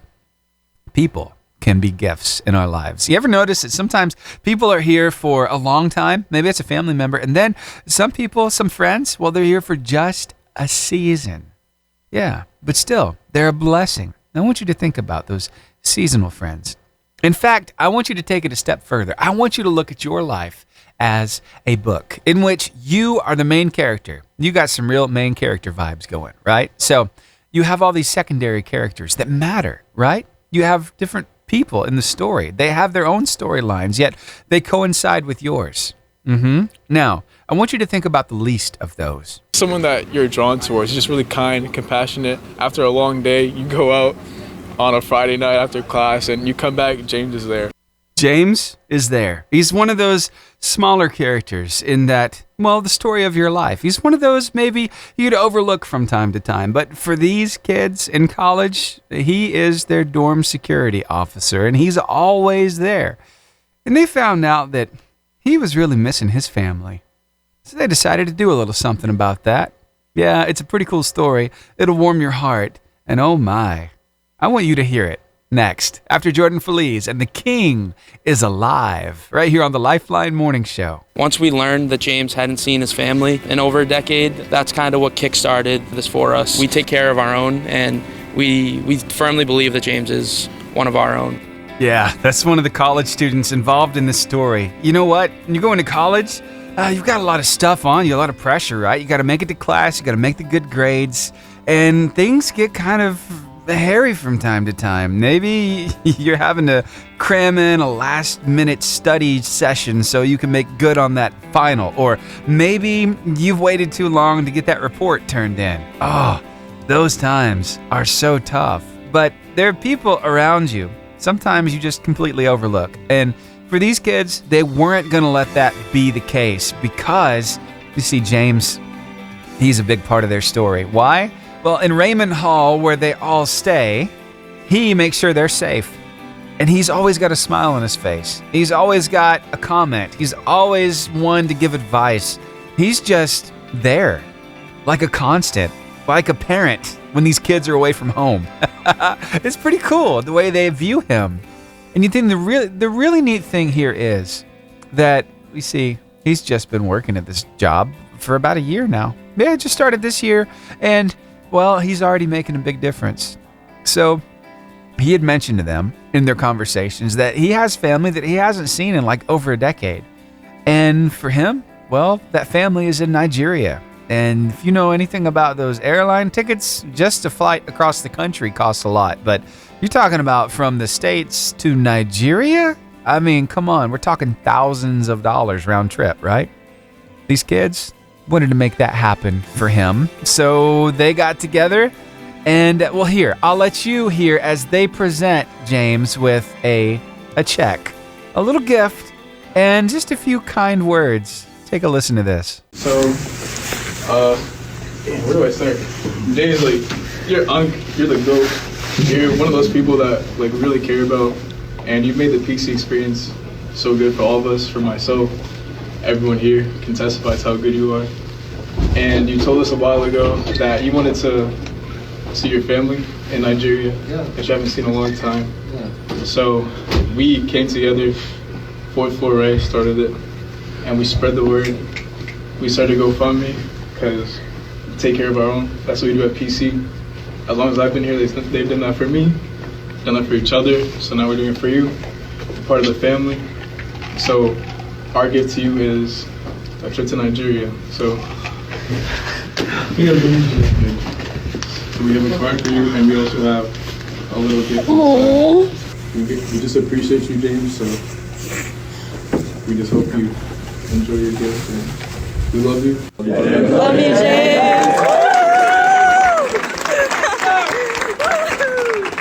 People can be gifts in our lives. You ever notice that sometimes people are here for a long time? Maybe it's a family member. And then some people, some friends, they're here for just a season. Yeah, but still, they're a blessing. I want you to think about those seasonal friends. In fact, I want you to take it a step further. I want you to look at your life as a book in which you are the main character. You got some real main character vibes going, right? So you have all these secondary characters that matter, right? You have different people in the story. They have their own storylines, yet they coincide with yours. Now, I want you to think about the least of those. Someone that you're drawn towards, just really kind, compassionate. After a long day, you go out on a Friday night after class and you come back, James is there. James is there. He's one of those smaller characters in that, the story of your life. He's one of those maybe you'd overlook from time to time. But for these kids in college, he is their dorm security officer, and he's always there. And they found out that he was really missing his family. So they decided to do a little something about that. Yeah, it's a pretty cool story. It'll warm your heart. And oh my, I want you to hear it next, after Jordan Feliz and The King is Alive, right here on the Lifeline Morning Show. Once we learned that James hadn't seen his family in over a decade, that's kind of what kick-started this for us. We take care of our own, and we firmly believe that James is one of our own. Yeah, that's one of the college students involved in this story. You know what? When you're going to college, you've got a lot of stuff on you, a lot of pressure, right? You got to make it to class, you got to make the good grades, and things get kind of hairy from time to time. Maybe you're having to cram in a last-minute study session so you can make good on that final, or maybe you've waited too long to get that report turned in. Oh, those times are so tough, but there are people around you sometimes you just completely overlook. And for these kids, they weren't going to let that be the case because, you see, James, he's a big part of their story. Why? Well, in Raymond Hall, where they all stay, he makes sure they're safe. And he's always got a smile on his face. He's always got a comment. He's always one to give advice. He's just there, like a constant, like a parent when these kids are away from home. It's pretty cool the way they view him. And you think the really neat thing here is that we see he's just been working at this job for about a year now. Yeah, it just started this year, and well, he's already making a big difference. So he had mentioned to them in their conversations that he has family that he hasn't seen in like over a decade. And for him, well, that family is in Nigeria. And if you know anything about those airline tickets, just a flight across the country costs a lot. But you're talking about from the States to Nigeria? I mean, come on, we're talking thousands of dollars round trip, right? These kids wanted to make that happen for him. So they got together and, well, here, I'll let you hear as they present James with a check, a little gift, and just a few kind words. Take a listen to this. So, where do I start? James, like, you're the GOAT. You're one of those people that, like, we really care about, and you've made the PC experience so good for all of us, for myself. Everyone here can testify to how good you are. And you told us a while ago that you wanted to see your family in Nigeria, which I haven't seen in a long time. So we came together, 4th Floor Ray started it, and we spread the word. We started GoFundMe because we take care of our own. That's what we do at PC. As long as I've been here, they've done that for me, done that for each other. So now we're doing it for you, part of the family. So our gift to you is a trip to Nigeria. So we have a card for you, and we also have a little gift. We just appreciate you, James. So we just hope you enjoy your gift, and we love you. Love you, James.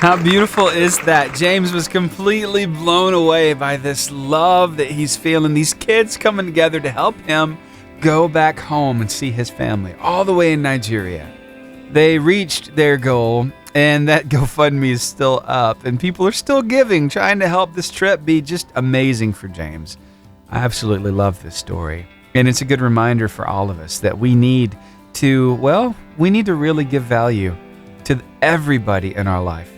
How beautiful is that? James was completely blown away by this love that he's feeling. These kids coming together to help him go back home and see his family all the way in Nigeria. They reached their goal, and that GoFundMe is still up, and people are still giving, trying to help this trip be just amazing for James. I absolutely love this story, and it's a good reminder for all of us that we need to really give value to everybody in our life.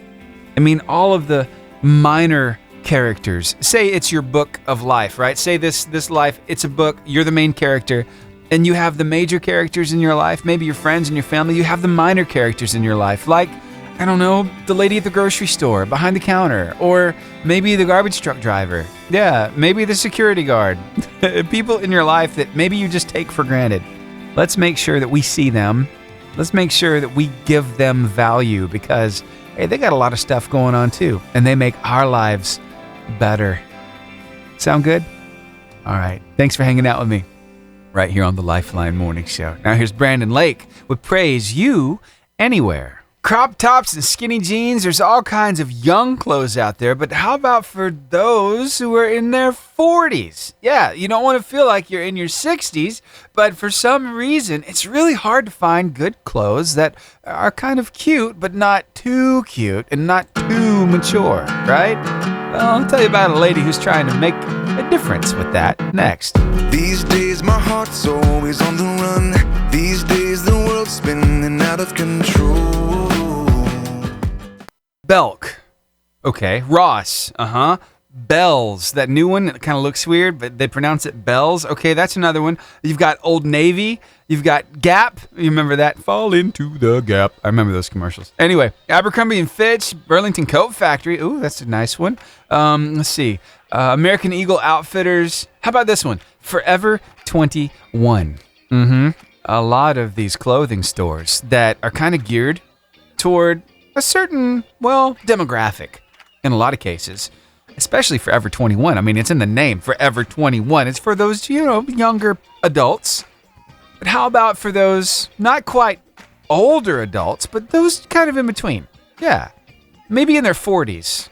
I mean, all of the minor characters. Say it's your book of life, right? Say this life, it's a book, you're the main character, and you have the major characters in your life, maybe your friends and your family. You have the minor characters in your life, like, I don't know, the lady at the grocery store, behind the counter, or maybe the garbage truck driver. Yeah, maybe the security guard. People in your life that maybe you just take for granted. Let's make sure that we see them. Let's make sure that we give them value because, hey, they got a lot of stuff going on too, and they make our lives better. Sound good? All right. Thanks for hanging out with me right here on the Lifeline Morning Show. Now here's Brandon Lake with Praise You Anywhere. Crop tops and skinny jeans, there's all kinds of young clothes out there, but how about for those who are in their 40s? Yeah, you don't want to feel like you're in your 60s, but for some reason, it's really hard to find good clothes that are kind of cute, but not too cute and not too mature, right? Well, I'll tell you about a lady who's trying to make a difference with that next. These days my heart's always on the run. These days the world's spinning out of control. Belk. Okay. Ross. Bells. That new one kind of looks weird, but they pronounce it Bells. Okay, that's another one. You've got Old Navy. You've got Gap. You remember that? Fall into the Gap. I remember those commercials. Anyway, Abercrombie & Fitch, Burlington Coat Factory. Ooh, that's a nice one. Let's see. American Eagle Outfitters. How about this one? Forever 21. A lot of these clothing stores that are kind of geared toward a certain, demographic in a lot of cases. Especially Forever 21. I mean, it's in the name, Forever 21. It's for those, younger adults. But how about for those not quite older adults, but those kind of in between? Yeah, maybe in their 40s.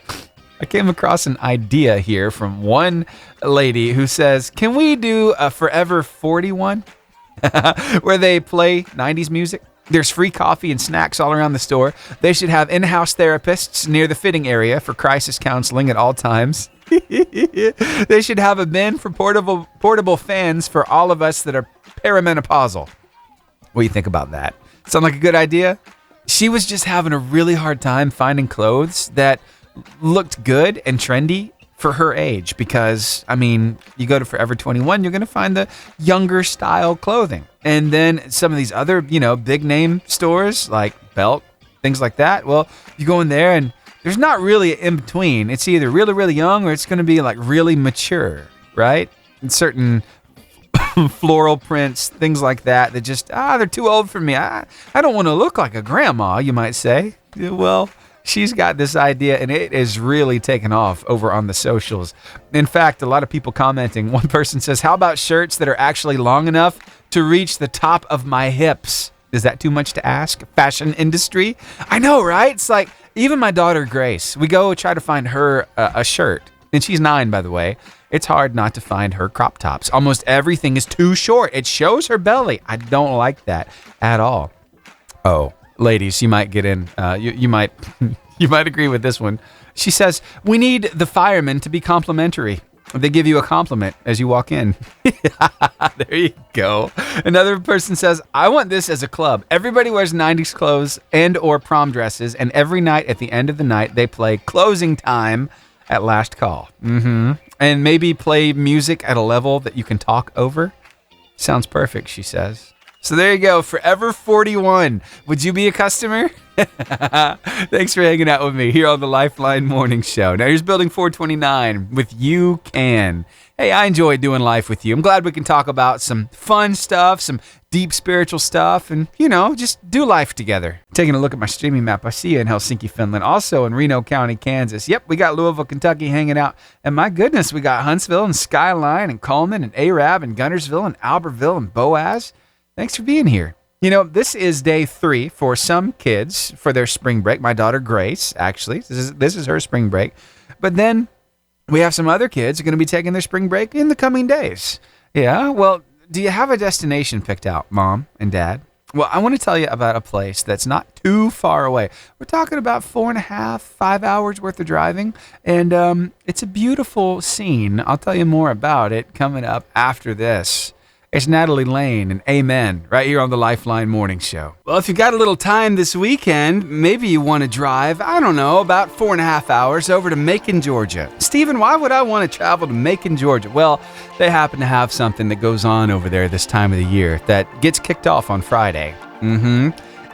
I came across an idea here from one lady who says, can we do a Forever 41? Where they play 90s music? There's free coffee and snacks all around the store. They should have in-house therapists near the fitting area for crisis counseling at all times. They should have a bin for portable fans for all of us that are perimenopausal. What do you think about that? Sound like a good idea? She was just having a really hard time finding clothes that looked good and trendy for her age because, you go to Forever 21, you're going to find the younger style clothing. And then some of these other, big name stores like Belk, things like that. Well, you go in there and there's not really in between. It's either really, really young or it's going to be like really mature, right? And certain floral prints, things like that just, they're too old for me. I don't want to look like a grandma, you might say. Well, she's got this idea, and it is really taken off over on the socials. In fact, a lot of people commenting. One person says, how about shirts that are actually long enough to reach the top of my hips? Is that too much to ask? Fashion industry? I know, right? It's like, even my daughter, Grace, we go try to find her a shirt. And she's 9, by the way. It's hard not to find her crop tops. Almost everything is too short. It shows her belly. I don't like that at all. Oh. Ladies, you might get in. You might agree with this one. She says, we need the firemen to be complimentary. They give you a compliment as you walk in. There you go. Another person says, I want this as a club. Everybody wears 90s clothes and or prom dresses, and every night at the end of the night, they play Closing Time at Last Call. And maybe play music at a level that you can talk over. Sounds perfect, she says. So there you go, Forever 41. Would you be a customer? Thanks for hanging out with me here on the Lifeline Morning Show. Now here's Building 429 with You Can. Hey, I enjoy doing life with you. I'm glad we can talk about some fun stuff, some deep spiritual stuff, and, just do life together. Taking a look at my streaming map, I see you in Helsinki, Finland, also in Reno County, Kansas. Yep, we got Louisville, Kentucky hanging out. And my goodness, we got Huntsville and Skyline and Coleman and Arab and Guntersville and Albertville and Boaz. Thanks for being here. This is day 3 for some kids for their spring break. My daughter Grace, actually, this is her spring break. But then we have some other kids who are going to be taking their spring break in the coming days. Yeah, well, do you have a destination picked out, Mom and Dad? Well, I want to tell you about a place that's not too far away. We're talking about 4.5, 5 hours worth of driving, and it's a beautiful scene. I'll tell you more about it coming up after this. It's Natalie Lane and Amen right here on the Lifeline Morning Show. Well, if you got a little time this weekend, maybe you want to drive, about 4.5 hours over to Macon, Georgia. Stephen, why would I want to travel to Macon, Georgia? Well, they happen to have something that goes on over there this time of the year that gets kicked off on Friday.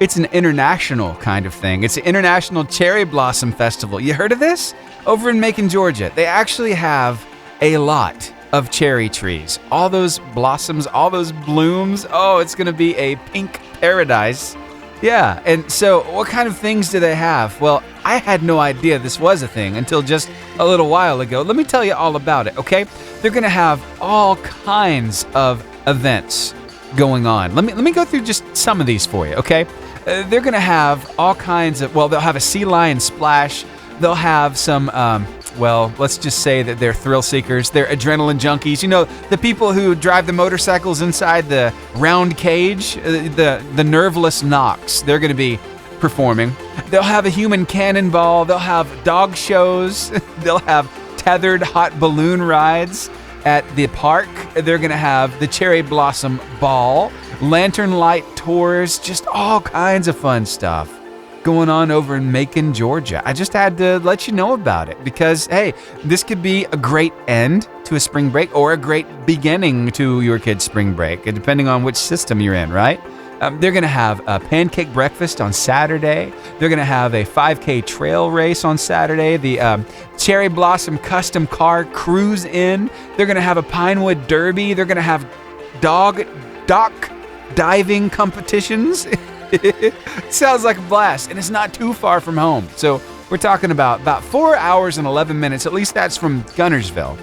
It's an international kind of thing. It's the International Cherry Blossom Festival. You heard of this? Over in Macon, Georgia, they actually have a lot of cherry trees. All those blossoms, all those blooms. Oh, it's going to be a pink paradise. Yeah, and so what kind of things do they have? Well, I had no idea this was a thing until just a little while ago. Let me tell you all about it, okay? They're going to have all kinds of events going on. Let me go through just some of these for you, okay? They're going to have all kinds of, they'll have a sea lion splash. They'll have some, let's just say that they're thrill seekers. They're adrenaline junkies. The people who drive the motorcycles inside the round cage, the nerveless knocks, they're going to be performing. They'll have a human cannonball. They'll have dog shows. They'll have tethered hot balloon rides at the park. They're going to have the Cherry Blossom Ball, lantern light tours, just all kinds of fun stuff going on over in Macon, Georgia. I just had to let you know about it because, hey, this could be a great end to a spring break or a great beginning to your kid's spring break, depending on which system you're in, right? They're going to have a pancake breakfast on Saturday. They're going to have a 5K trail race on Saturday. The Cherry Blossom Custom Car Cruise In. They're going to have a Pinewood Derby. They're going to have dock diving competitions. Sounds like a blast, and it's not too far from home. So we're talking about 4 hours and 11 minutes. At least that's from Gunnersville,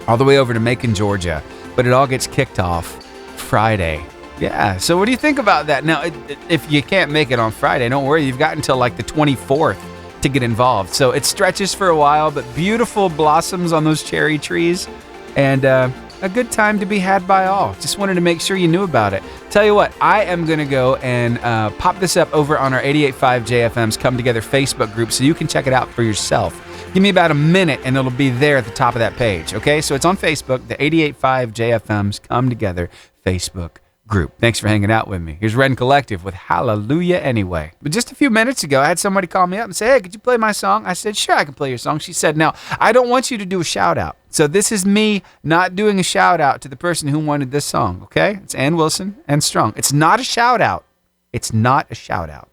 all the way over to Macon, Georgia. But it all gets kicked off Friday. Yeah, so what do you think about that? Now, if you can't make it on Friday, don't worry. You've got until like the 24th to get involved. So it stretches for a while, but beautiful blossoms on those cherry trees. And a good time to be had by all. Just wanted to make sure you knew about it. Tell you what, I am going to go and pop this up over on our 88.5 JFM's Come Together Facebook group so you can check it out for yourself. Give me about a minute and it'll be there at the top of that page, okay? So it's on Facebook, the 88.5 JFM's Come Together Facebook group. Thanks for hanging out with me. Here's Red Collective with Hallelujah Anyway. But just a few minutes ago, I had somebody call me up and say, hey, could you play my song? I said, sure, I can play your song. She said, now, I don't want you to do a shout out. So this is me not doing a shout out to the person who wanted this song, okay? It's Ann Wilson and Strong. It's not a shout out. It's not a shout out.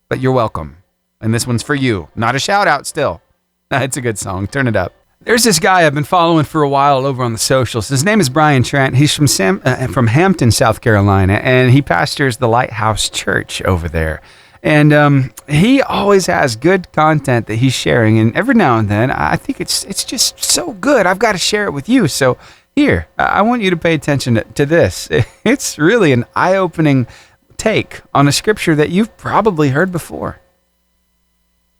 But you're welcome. And this one's for you. Not a shout out still. It's a good song. Turn it up. There's this guy I've been following for a while over on the socials. His name is Brian Trent. He's from Hampton, South Carolina, and he pastors the Lighthouse Church over there. And he always has good content that he's sharing, and every now and then, I think it's just so good. I've got to share it with you. So here, I want you to pay attention to this. It's really an eye-opening take on a scripture that you've probably heard before.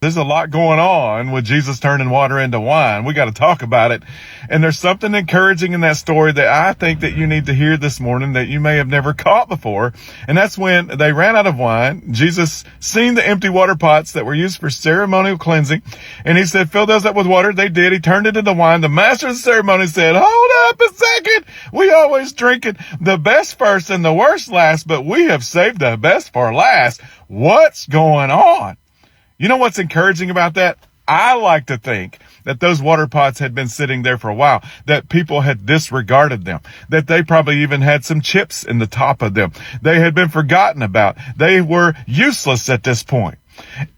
There's a lot going on with Jesus turning water into wine. We got to talk about it. And there's something encouraging in that story that I think that you need to hear this morning that you may have never caught before. And that's when they ran out of wine. Jesus seen the empty water pots that were used for ceremonial cleansing. And he said, fill those up with water. They did. He turned it into wine. The master of the ceremony said, hold up a second. We always drink it the best first and the worst last, but we have saved the best for last. What's going on? You know what's encouraging about that? I like to think that those water pots had been sitting there for a while, that people had disregarded them, that they probably even had some chips in the top of them. They had been forgotten about. They were useless at this point.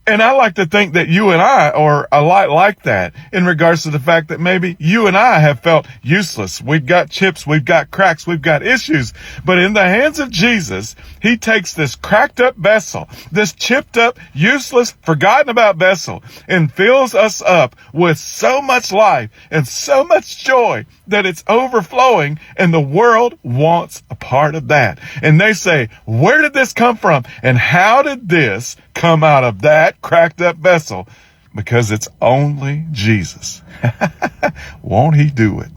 And I like to think that you and I are a lot like that in regards to the fact that maybe you and I have felt useless. We've got chips, we've got cracks, we've got issues. But in the hands of Jesus, he takes this cracked up vessel, this chipped up, useless, forgotten about vessel, and fills us up with so much life and so much joy that it's overflowing, and the world wants a part of that. And they say, where did this come from? And how did this come out of that cracked up vessel? Because it's only Jesus. Won't he do it?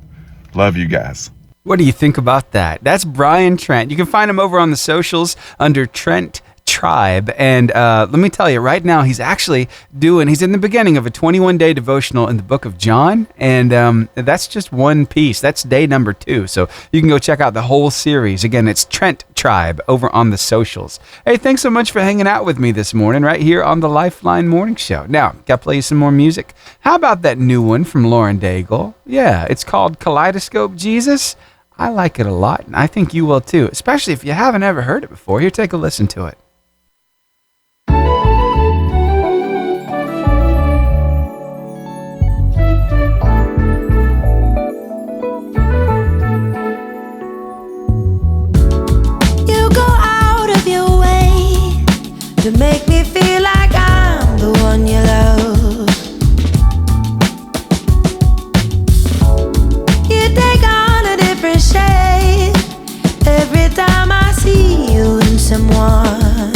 Love you guys. What do you think about that? That's Brian Trent. You can find him over on the socials under Trent Tribe. And let me tell you, right now he's in the beginning of a 21-day devotional in the book of John. And that's just one piece. That's day number 2. So you can go check out the whole series. Again, it's Trent Tribe over on the socials. Hey, thanks so much for hanging out with me this morning right here on the Lifeline Morning Show. Now, got to play you some more music. How about that new one from Lauren Daigle? Yeah, it's called Kaleidoscope Jesus. I like it a lot, and I think you will too, especially if you haven't ever heard it before. Here, take a listen to it. To make me feel like I'm the one you love. You take on a different shape every time I see you in someone.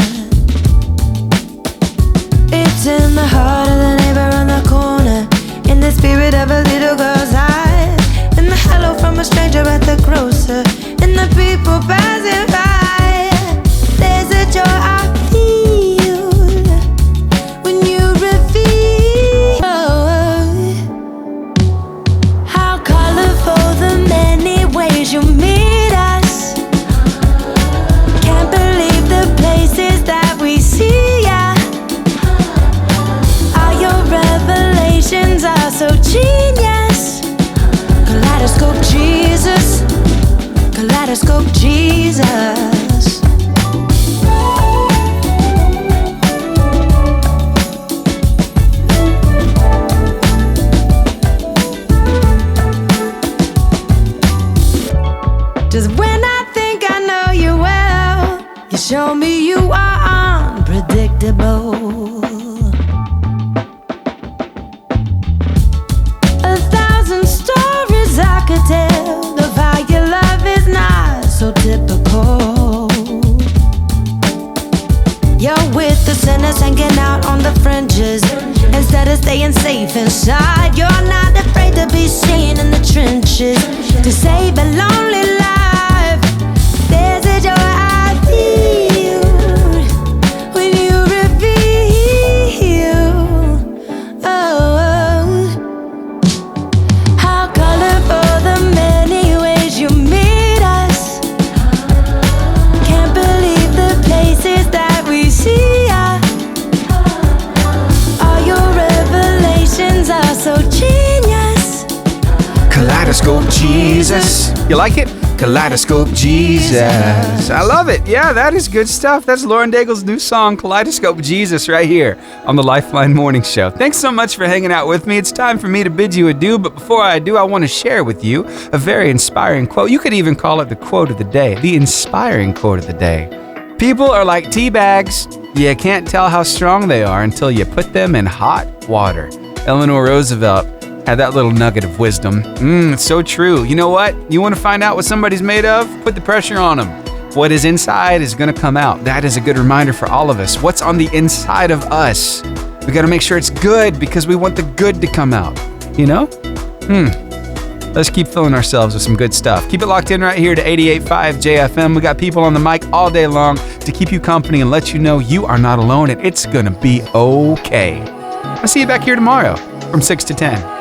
Kaleidoscope Jesus. Just when I think I know you well, you show me you are unpredictable. 1,000 stories I could tell of how your love is not so typical. You're with the sinners hanging out on the fringes instead of staying safe inside. You're not afraid to be seen in the trenches to save a lonely life. There's a joy I feel when you reveal. Oh, how colorful the many ways you meet us. Can't believe the places that we see. All your revelations are so genius. Kaleidoscope Jesus. You like it? Kaleidoscope Jesus. I love it. Yeah, that is good stuff. That's Lauren Daigle's new song, Kaleidoscope Jesus, right here on the Lifeline Morning Show. Thanks so much for hanging out with me. It's time for me to bid you adieu, but before I do, I want to share with you a very inspiring quote. You could even call it the quote of the day, the inspiring quote of the day. People are like tea bags. You can't tell how strong they are until you put them in hot water. Eleanor Roosevelt had that little nugget of wisdom. It's so true. You know what? You want to find out what somebody's made of? Put the pressure on them. What is inside is going to come out. That is a good reminder for all of us. What's on the inside of us? We got to make sure it's good because we want the good to come out. You know? Let's keep filling ourselves with some good stuff. Keep it locked in right here to 88.5 JFM. We got people on the mic all day long to keep you company and let you know you are not alone and it's going to be okay. I'll see you back here tomorrow from 6 to 10.